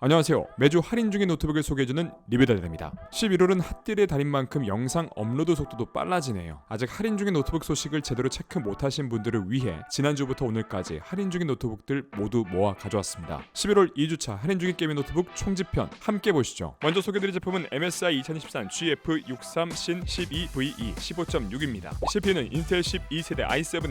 안녕하세요. 매주 할인 중인 노트북을 소개해주는 리뷰달입니다. 11월은 핫딜의 달인 만큼 영상 업로드 속도도 빨라지네요. 아직 할인 중인 노트북 소식을 제대로 체크 못하신 분들을 위해 지난주부터 오늘까지 할인 중인 노트북들 모두 모아 가져왔습니다. 11월 2주차 할인 중인 게이밍 노트북 총집편 함께 보시죠. 먼저 소개드릴 제품은 MSI 2023 GF63 Syn 12VE 15.6입니다. CPU는 인텔 12세대 i7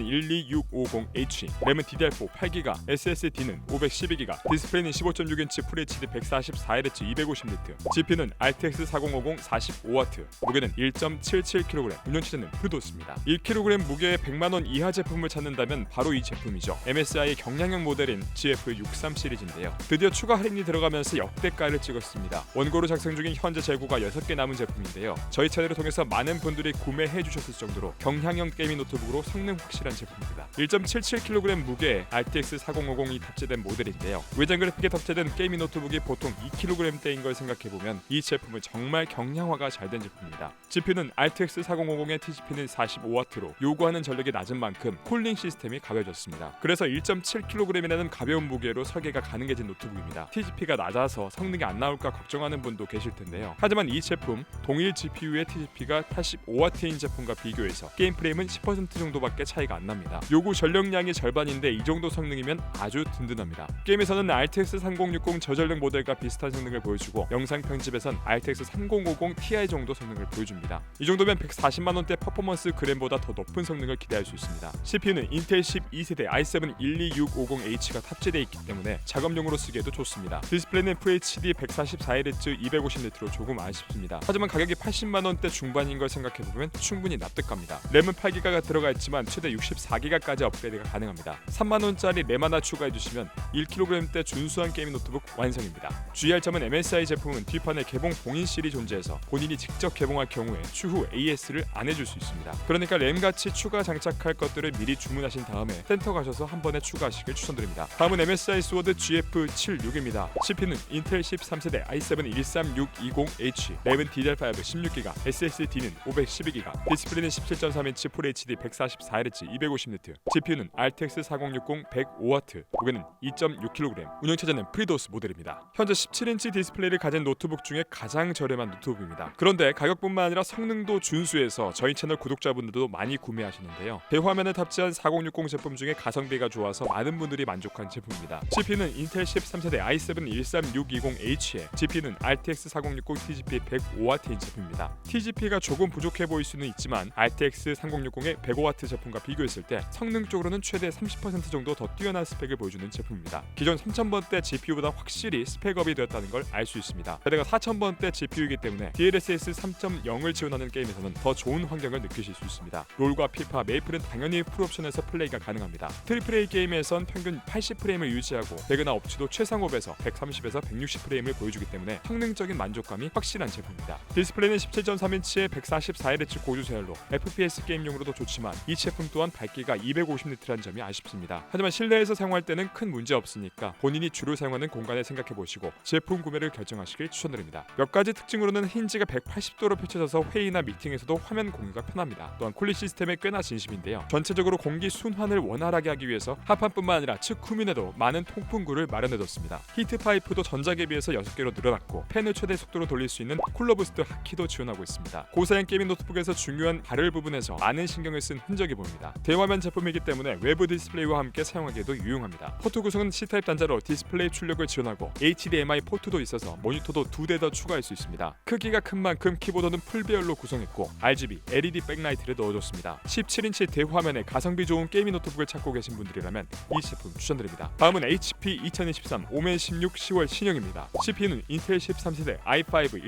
12650H, 램은 DDR4 8GB, SSD는 512GB, 디스플레이는 15.6인치 FHD 144Hz 250Hz, GPU는 RTX 4050 45W, 무게는 1.77kg, 운영체제는 프루도스입니다. 1kg 무게의 100만원 이하 제품을 찾는다면 바로 이 제품이죠. MSI의 경량형 모델인 GF63 시리즈인데요. 드디어 추가 할인이 들어가면서 역대가를 찍었습니다. 원고로 작성 중인 현재 재고가 6개 남은 제품인데요. 저희 채널을 통해서 많은 분들이 구매해 주셨을 정도로 경량형 게이밍 노트북으로 성능 확실한 제품입니다. 1.77kg 무게의 RTX 4050이 탑재된 모델인데요. 외장 그래픽에 탑재된 게이밍 노트북이 보통 2kg대인 걸 생각해보면 이 제품은 정말 경량화가 잘 된 제품입니다. GPU는 RTX 4050의 TGP는 45W로 요구하는 전력이 낮은 만큼 쿨링 시스템이 가벼워졌습니다. 그래서 1.7kg이라는 가벼운 무게로 설계가 가능해진 노트북입니다. TGP가 낮아서 성능이 안 나올까 걱정하는 분도 계실 텐데요. 하지만 이 제품 동일 GPU의 TGP가 85W인 제품과 비교해서 게임 프레임은 10% 정도밖에 차이가 안 납니다. 요구 전력량이 절반인데 이 정도 성능이면 아주 든든합니다. 게임에서는 RTX 3060 저전력 모델과 비슷한 성능을 보여주고 영상 편집에선 RTX 3050 Ti 정도 성능을 보여줍니다. 이 정도면 140만원대 퍼포먼스 그램보다 더 높은 성능을 기대할 수 있습니다. CPU는 인텔 12세대 i7 12650H가 탑재되어 있기 때문에 작업용으로 쓰기에도 좋습니다. 디스플레이는 FHD 144Hz 250Hz로 조금 아쉽습니다. 하지만 가격이 80만원대 중반인 걸 생각해보면 충분히 납득갑니다. 램은 8GB가 들어가 있지만 최대 64GB까지 업그레이드가 가능합니다. 3만원짜리 램 하나 추가해주시면 1kg대 준수한 게이밍 노트북 완성입니다. 주의할 점은 MSI 제품은 뒷판에 개봉 봉인실이 존재해서 본인이 직접 개봉할 경우에 추후 AS를 안 해줄 수 있습니다. 그러니까 램같이 추가 장착할 것들을 미리 주문하신 다음에 센터 가셔서 한 번에 추가하시길 추천드립니다. 다음은 MSI 스워드 GF76입니다. CPU는 인텔 13세대 i7 13620H, 램은 DDR5 16GB, SSD는 512GB, 디스플레이는 17.3인치 FHD 144Hz 250Hz, GPU는 RTX 4060 105W, 무게는 2.6kg, 운영체제는 프리도스 모델입니다. 현재 17인치 디스플레이를 가진 노트북 중에 가장 저렴한 노트북입니다. 그런데 가격뿐만 아니라 성능도 준수해서 저희 채널 구독자분들도 많이 구매하시는데요. 대화면에 탑재한 4060 제품 중에 가성비가 좋아서 많은 분들이 만족한 제품입니다. CPU는 인텔 13세대 i7 13620H에 GPU는 RTX 4060 TGP 105W인 제품입니다. TGP가 조금 부족해 보일 수는 있지만 RTX 3060의 105W 제품과 비교했을 때 성능적으로는 최대 30% 정도 더 뛰어난 스펙을 보여주는 제품입니다. 기존 3000번대 GPU보다 확실히 스펙업이 되었다는 걸 알 수 있습니다. 게다가 4000번대 GPU이기 때문에 DLSS 3.0을 지원하는 게임에서는 더 좋은 환경을 느끼실 수 있습니다. 롤과 피파, 메이플은 당연히 풀옵션에서 플레이가 가능합니다. AAA 게임에선 평균 80프레임을 유지하고 배그나 업치도 최상업에서 130에서 160프레임을 보여주기 때문에 성능적인 만족감이 확실한 제품입니다. 디스플레이는 17.3인치의 144Hz 고주 제열로 FPS 게임용으로도 좋지만 이 제품 또한 밝기가 250니트라는 점이 아쉽습니다. 하지만 실내에서 사용할 때는 큰 문제 없으니까 본인이 주로 사용하는 공간을 생각해보시고 제품 구매를 결정하시길 추천드립니다. 몇 가지 특징으로는 힌지가 180도로 펼쳐져서 회의나 미팅에서도 화면 공유가 편합니다. 또한 쿨링 시스템에 꽤나 진심인데요. 전체적으로 공기 순환을 원활하게 하기 위해서 하판뿐만 아니라 측 후면에도 많은 통풍구를 마련해뒀습니다. 히트 파이프도 전작에 비해서 6개로 늘어났고 팬을 최대 속도로 돌릴 수 있는 쿨러 부스트 하키도 지원하고 있습니다. 고사양 게이밍 노트북에서 중요한 발열 부분에서 많은 신경을 쓴 흔적이 보입니다. 대화면 제품이기 때문에 외부 디스플레이와 함께 사용하기에도 유용합니다. 포트 구성은 C타입 단자로 디스플레이 출력을 지원하고 HDMI 포트도 있어서 모니터도 2대 더 추가할 수 있습니다. 크기가 큰 만큼 키보드는 풀배열로 구성했고 RGB, LED 백라이트를 넣어줬습니다. 17인치 대화면에 가성비 좋은 게이밍 노트북을 찾고 계신 분들이라면 이 제품 추천드립니다. 다음은 HP 2023 오멘 16 10월 신형입니다. CPU는 인텔 13세대 i5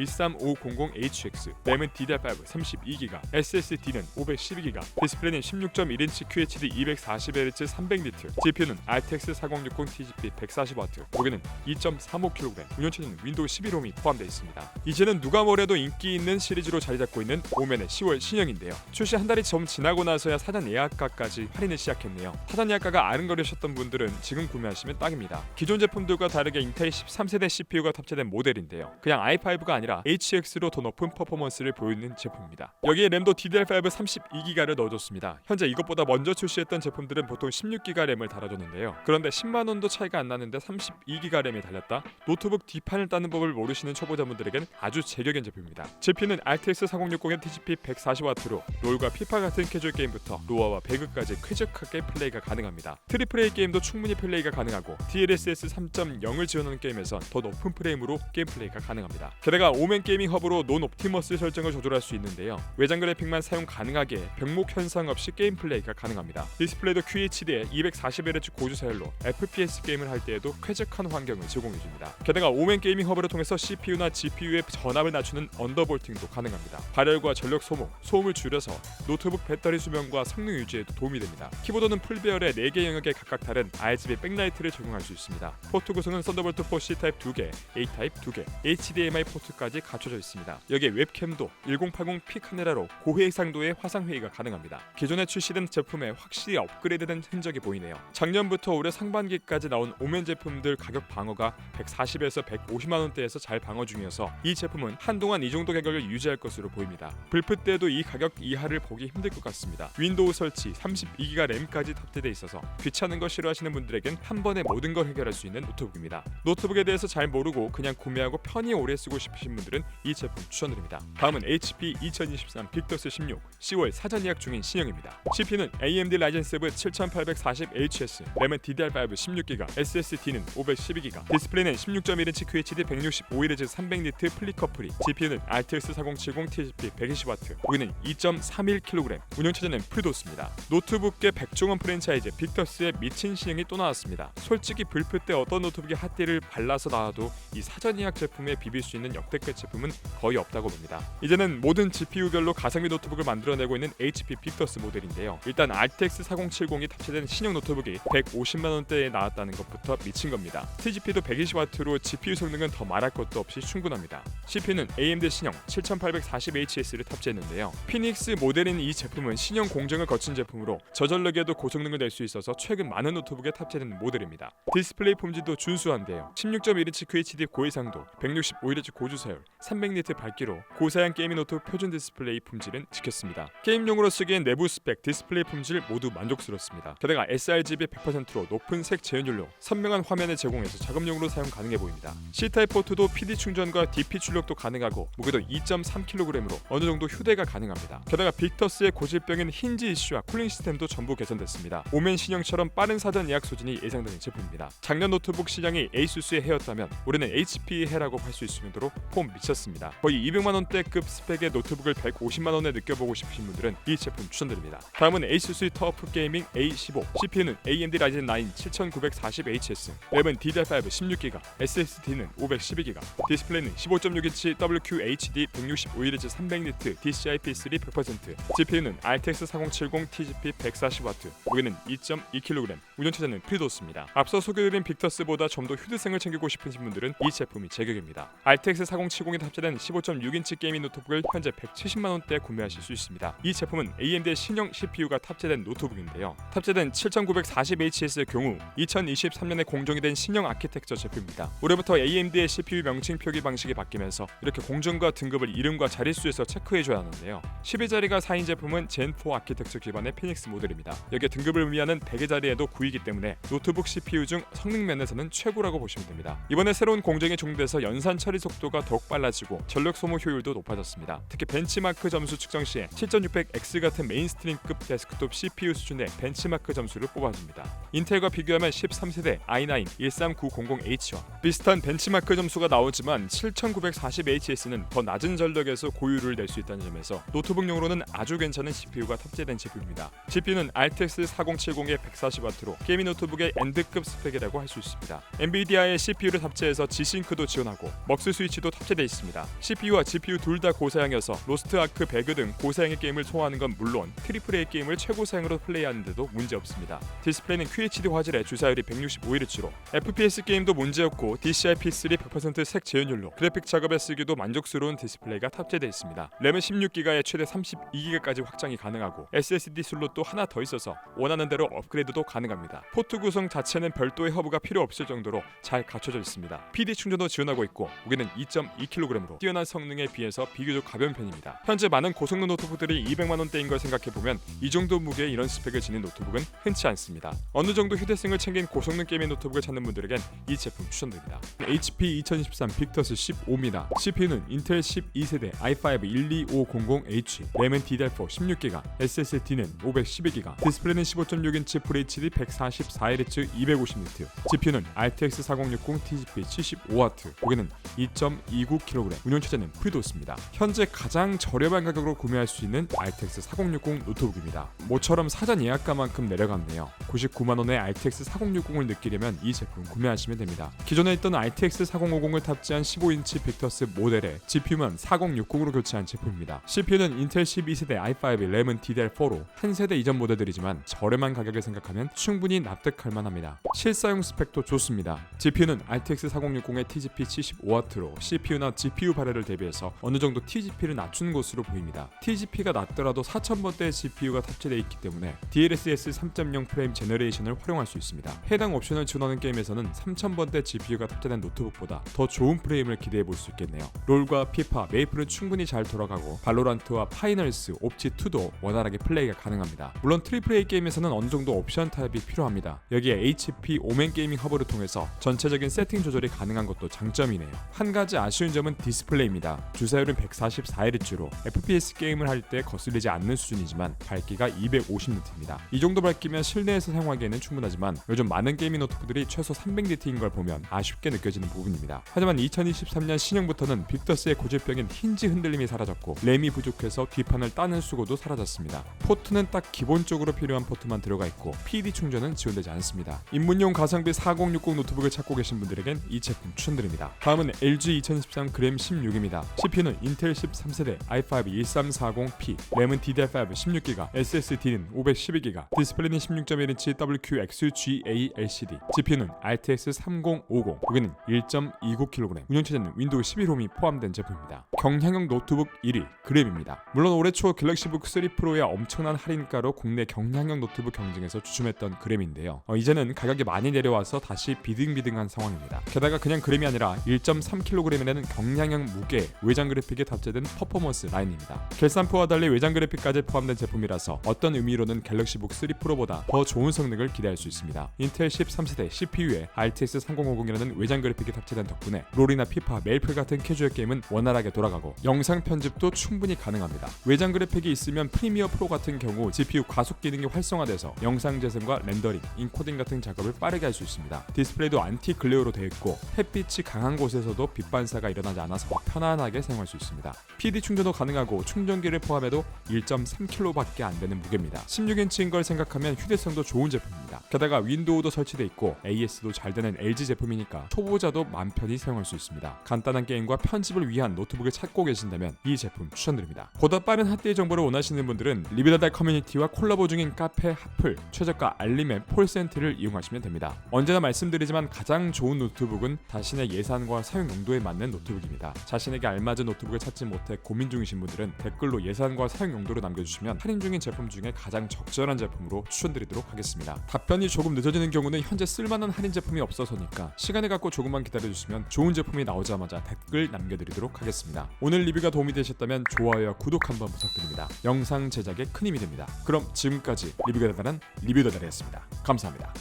13500HX, 램은 DDR5 32GB, SSD는 512GB, 디스플레이는 16.1인치 QHD 240Hz 300니트, GPU는 RTX 4060 TGP 140W, 무게는 2.35kg, 운영체제는 윈도우 11홈이 포함되어 있습니다. 이제는 누가 뭐래도 인기 있는 시리즈로 자리 잡고 있는 오멘의 10월 신형인데요. 출시 한 달이 좀 지나고 나서야 사전 예약가까지 할인을 시작했네요. 사전 예약가가 아른거리셨던 분들은 지금 구매하시면 딱입니다. 기존 제품들과 다르게 인텔 13세대 CPU가 탑재된 모델인데요. 그냥 i5가 아니라 HX로 더 높은 퍼포먼스를 보이는 제품입니다. 여기에 램도 DDR5 32GB를 넣어줬습니다. 현재 이것보다 먼저 출시했던 제품들은 보통 16GB 램을 달아줬는데요. 그런데 10만원도 차이가 안 나는데 32GB 램이 달렸다. 받다 노트북 뒷판을 따는 법을 모르시는 초보자분들에겐 아주 제격인 제품입니다. GPU는 RTX 4060의 TGP 140W로 롤과 피파 같은 캐주얼 게임부터 로아와 배그까지 쾌적하게 플레이가 가능합니다. 트리플 A 게임도 충분히 플레이가 가능하고 DLSS 3.0을 지원하는 게임에선 더 높은 프레임으로 게임 플레이가 가능합니다. 게다가 오멘 게이밍 허브로 논 옵티머스 설정을 조절할 수 있는데요. 외장 그래픽만 사용 가능하게 병목 현상 없이 게임 플레이가 가능합니다. 디스플레이도 QHD에 240Hz 고주사율로 FPS 게임을 할 때에도 쾌적한 환경을 제공해줍니다. 게다가 오멘 게이밍 허브를 통해서 CPU나 GPU의 전압을 낮추는 언더볼팅도 가능합니다. 발열과 전력 소모, 소음을 줄여서 노트북 배터리 수명과 성능 유지에도 도움이 됩니다. 키보드는 풀배열의 4개 영역에 각각 다른 RGB 백라이트를 적용할 수 있습니다. 포트 구성은 썬더볼트 4 C타입 2개, A타입 2개, HDMI 포트까지 갖춰져 있습니다. 여기에 웹캠도 1080p 카메라로 고해상도의 화상회의가 가능합니다. 기존에 출시된 제품에 확실히 업그레이드된 흔적이 보이네요. 작년부터 올해 상반기까지 나온 오멘 제품들 가격 방어가 140에서 150만 원대에서 잘 방어 중이어서 이 제품은 한동안 이 정도 가격을 유지할 것으로 보입니다. 불프 때도 이 가격 이하를 보기 힘들 것 같습니다. 윈도우 설치, 32기가 램까지 탑재되어 있어서 귀찮은 거 싫어하시는 분들에겐 한 번에 모든 걸 해결할 수 있는 노트북입니다. 노트북에 대해서 잘 모르고 그냥 구매하고 편히 오래 쓰고 싶으신 분들은 이 제품 추천드립니다. 다음은 HP 2023 빅터스 16 10월 사전 예약 중인 신형입니다. CPU는 AMD Ryzen 7 7840HS, 램은 DDR5 16GB, SSD는 512GB, 디스플레이는 16.1인치 QHD 165Hz 300니트 플리커프리, GPU는 RTX 4070 TGP 120W, 무게는 2.31kg, 운영체제는 프리도스입니다. 노트북계 백종원 프랜차이즈 빅터스의 미친 신형이 또 나왔습니다. 솔직히 불프 때 어떤 노트북에 핫딜을 발라서 나와도 이 사전 예약 제품에 비빌 수 있는 역대급 제품은 거의 없다고 봅니다. 이제는 모든 GPU별로 가성비 노트북을 만들어내고 있는 HP 빅터스 모델인데요. 일단 RTX 4070이 탑재된 신형 노트북이 150만 원대에 나왔다는 것부터 미친 겁니다. TGP도 120W로 GPU 성능은 더 말할 것도 없이 충분합니다. CPU는 AMD 신형 7840HS를 탑재했는데요. 피닉스 모델인 이 제품은 신형 공정을 거친 제품으로 저전력에도 고성능을 낼 수 있어서 최근 많은 노트북에 탑재된 모델입니다. 디스플레이 품질도 준수한데요. 16.1인치 QHD 고해상도, 165Hz 고주사율, 300니트 밝기로 고사양 게이밍 노트북 표준 디스플레이 품질은 지켰습니다. 게임용으로 쓰기엔 내부 스펙, 디스플레이 품질 모두 만족스럽습니다. 게다가 sRGB 100%로 높은 색 재현율로 선명한 화면을 제공해서 작업용으로 사용 가능해 보입니다. C타입 포트도 PD 충전과 DP 출력도 가능하고 무게도 2.3kg으로 어느 정도 휴대가 가능합니다. 게다가 빅터스의 고질병인 힌지 이슈와 쿨링 시스템도 전부 개선됐습니다. 오멘 신형처럼 빠른 사전 예약 소진이 예상되는 제품입니다. 작년 노트북 시장이 ASUS의 해였다면 올해는 HP의 해라고 할 수 있을 정도로 폼 미쳤습니다. 거의 200만 원대급 스펙의 노트북을 150만 원에 느껴보고 싶으신 분들은 이 제품 추천드립니다. 다음은 ASUS 터프 게이밍 A15, CPU는 AMD Ryzen 9 7940HS, 램은 DDR5 16GB, SSD는 512GB, 디스플레이는 15.6인치 WQHD 165Hz 300니트 DCI-P3 100%, GPU는 RTX 4070 TGP 140W, 무게는 2.2kg, 운영체제는 프리도스입니다. 앞서 소개드린 빅터스보다 좀 더 휴대성을 챙기고 싶으신 분들은 이 제품이 제격입니다. RTX 4070이 탑재된 15.6인치 게이밍 노트북을 현재 170만 원대에 구매하실 수 있습니다. 이 제품은 AMD의 신형 CPU가 탑재된 노트북인데요. 탑재된 7940HS의 경우 2023년에 공정이 된 신형 아키텍처 제품입니다. 올해부터 AMD의 CPU 명칭 표기 방식이 바뀌면서 이렇게 공정과 등급을 이름과 자릿수에서 체크해줘야 하는데요. 12자리가 4인 제품은 젠4 아키텍처 기반의 피닉스 모델입니다. 여기에 등급을 의미하는 100의 자리에도 9이기 때문에 노트북 CPU 중 성능 면에서는 최고라고 보시면 됩니다. 이번에 새로운 공정이 적용돼서 연산 처리 속도가 더욱 빨라지고 전력 소모 효율도 높아졌습니다. 특히 벤치마크 점수 측정 시에 7600X 같은 메인스트림급 데스크톱 CPU 수준의 벤치마크 점수를 뽑아줍니다. 인텔과 비교하면 13세대 i9 13900H와 비슷한 벤치마크 점수가 나오지만 7940HS는 더 낮은 전력에서 고효율을 낼 수 있다는 점에서 노트북용으로는 아주 괜찮은 CPU가 탑재된 제품입니다. GPU는 RTX 4070의 140W로 게이밍 노트북의 엔드급 스펙이라고 할 수 있습니다. 엔비디아의 CPU를 탑재해서 G싱크도 지원하고 먹스 스위치도 탑재되어 있습니다. CPU와 GPU 둘 다 고사양이어서 로스트 아크, 배그 등 고사양의 게임을 소화하는 건 물론 트리플 A 게임을 최고사양으로 플레이하는데도 문제없습니다. 디스플레이는 QHD 화질의 주사율이 165Hz로 FPS 게임도 문제없고 DCI-P3 100% 색 재현율로 그래픽 작업에 쓰기도 만족스러운 디스플레이가 탑재되어 있습니다. 램은 16GB에 최대 32GB까지 확장이 가능하고 SSD 슬롯도 하나 더 있어서 원하는 대로 업그레이드도 가능합니다. 포트 구성 자체는 별도의 허브가 필요 없을 정도로 잘 갖춰져 있습니다. PD 충전도 지원하고 있고 무게는 2.2kg으로 뛰어난 성능에 비해서 비교적 가벼운 편입니다. 현재 많은 고성능 노트북들이 200만 원대인 걸 생각해보면 이 정도 무게의 이런 스펙을 지닌 노트북은 흔치 않습니다. 어느 정도 휴대성을 챙긴 고성능 게이밍 노트북을 찾는 분들에겐 이 제품 제품 추천드립니다. HP 2013 빅터스 15입니다. CPU는 인텔 12세대 i5 12500H, 램은 DDR4 16GB, SSD는 512GB, 디스플레이는 15.6인치 FHD 144Hz 250Nm, GPU는 RTX 4060 TGP 75W, 고객는 2.29kg, 운영체제는 프리도스입니다. 현재 가장 저렴한 가격으로 구매할 수 있는 RTX 4060 노트북입니다. 모처럼 사전 예약가만큼 내려갔네요. 99만원의 RTX 4060을 느끼려면 이 제품 구매하시면 됩니다. 기존에 있던 RTX 4050을 탑재한 15인치 빅터스 모델에 GPU만 4060으로 교체한 제품입니다. CPU는 인텔 12세대 i5, 램은 DDR4로 한 세대 이전 모델들이지만 저렴한 가격을 생각하면 충분히 납득할 만합니다. 실사용 스펙도 좋습니다. GPU는 RTX 4060의 TGP 75W로 CPU나 GPU 발열을 대비해서 어느 정도 TGP를 낮춘 것으로 보입니다. TGP가 낮더라도 4000번대의 GPU가 탑재되어 있기 때문에 DLSS 3.0 프레임 제너레이션을 활용할 수 있습니다. 해당 옵션을 지원하는 게임에서는 3000번대 GPU가 탑재된 노트북보다 더 좋은 프레임을 기대해 볼 수 있겠네요. 롤과 피파, 메이플은 충분히 잘 돌아가고 발로란트와 파이널스, 옵치2도 원활하게 플레이가 가능합니다. 물론 AAA 게임에서는 어느 정도 옵션 타입이 필요합니다. 여기에 HP 오멘 게이밍 허브를 통해서 전체적인 세팅 조절이 가능한 것도 장점이네요. 한 가지 아쉬운 점은 디스플레이입니다. 주사율은 144Hz로 FPS 게임을 할 때 거슬리지 않는 수준이지만 밝기가 250니트입니다. 이 정도 밝기면 실내에서 사용하기에는 충분하지만 요즘 많은 게이밍 노트북들이 최소 300니트인 걸 보면 아쉽게 느껴지는 부분입니다. 하지만 2023년 신형부터는 빅터스의 고질병인 힌지 흔들림이 사라졌고 램이 부족해서 뒷판을 따는 수고도 사라졌습니다. 포트는 딱 기본적으로 필요한 포트만 들어가 있고 PD 충전은 지원되지 않습니다. 입문용 가성비 4060 노트북을 찾고 계신 분들에겐 이 제품 추천드립니다. 다음은 LG 2013 그램 16입니다. CPU는 인텔 13세대 i5 1340P, 램은 DDR5 16GB, SSD는 512GB, 디스플레이는 16.1인치 WQXGA LCD, GPU는 RTX 3050, 고객는 1.29kg, 운영체제는 윈도우 11홈이 포함된 제품입니다. 경량형 노트북 1위 그램입니다. 물론 올해 초 갤럭시북 3 프로의 엄청난 할인가로 국내 경량형 노트북 경쟁에서 주춤했던 그램인데요. 이제는 가격이 많이 내려와서 다시 비등비등한 상황입니다. 게다가 그냥 그램이 아니라 1.3kg이라는 경량형 무게 외장 그래픽에 탑재된 퍼포먼스 라인입니다. 결산포와 달리 외장 그래픽까지 포함된 제품이라서 어떤 의미로는 갤럭시북 3 프로보다 더 좋은 성능을 기대할 수 있습니다. 인텔 13세대 CPU에 RTX 3050이라는 외장 그래픽이 탑재된 덕분에 롤이나 피파, 메이플 같은 캐주얼 게임은 원활하게 돌아가고 영상 편집도 충분히 가능합니다. 외장 그래픽이 있으면 프리미어 프로 같은 경우 GPU 과속 기능이 활성화돼서 영상 재생과 렌더링, 인코딩 같은 작업을 빠르게 할 수 있습니다. 디스플레이도 안티 글레어로 되어 있고 햇빛이 강한 곳에서도 빛 반사가 일어나지 않아서 편안하게 사용할 수 있습니다. PD 충전도 가능하고 충전기를 포함해도 1.3kg밖에 안 되는 무게입니다. 16인치인 걸 생각하면 휴대성도 좋은 제품입니다. 게다가 윈도우도 설치돼 있고 AS도 잘 되는 LG 제품이니까 초보자도 맘 편히 사용할 수 있습니다. 간단한 게임과 편집을 위한 노트북을 찾고 계신다면 이 제품 추천드립니다. 보다 빠른 핫데이 정보를 원하시는 분들은 리뷰다달 커뮤니티와 콜라보 중인 카페 핫플, 최저가 알림앱 폴센트를 이용하시면 됩니다. 언제나 말씀드리지만 가장 좋은 노트북은 자신의 예산과 사용 용도에 맞는 노트북입니다. 자신에게 알맞은 노트북을 찾지 못해 고민 중이신 분들은 댓글로 예산과 사용 용도를 남겨주시면 할인 중인 제품 중에 가장 적절한 제품으로 추천드리도록 하겠습니다. 답변이 조금 늦어지는 경우는 현재 쓸만한 할인 제품이 없어서니까 시간을 갖고 조금만 기다려주시면 좋은 제품이 나오자마자 댓글 남겨드리도록 하겠습니다. 오늘 리뷰가 도움이 되셨다면 좋아요와 구독 한번 부탁드립니다. 영상 제작에 큰 힘이 됩니다. 그럼 지금까지 리뷰가 대단한 리뷰다달이었습니다. 감사합니다.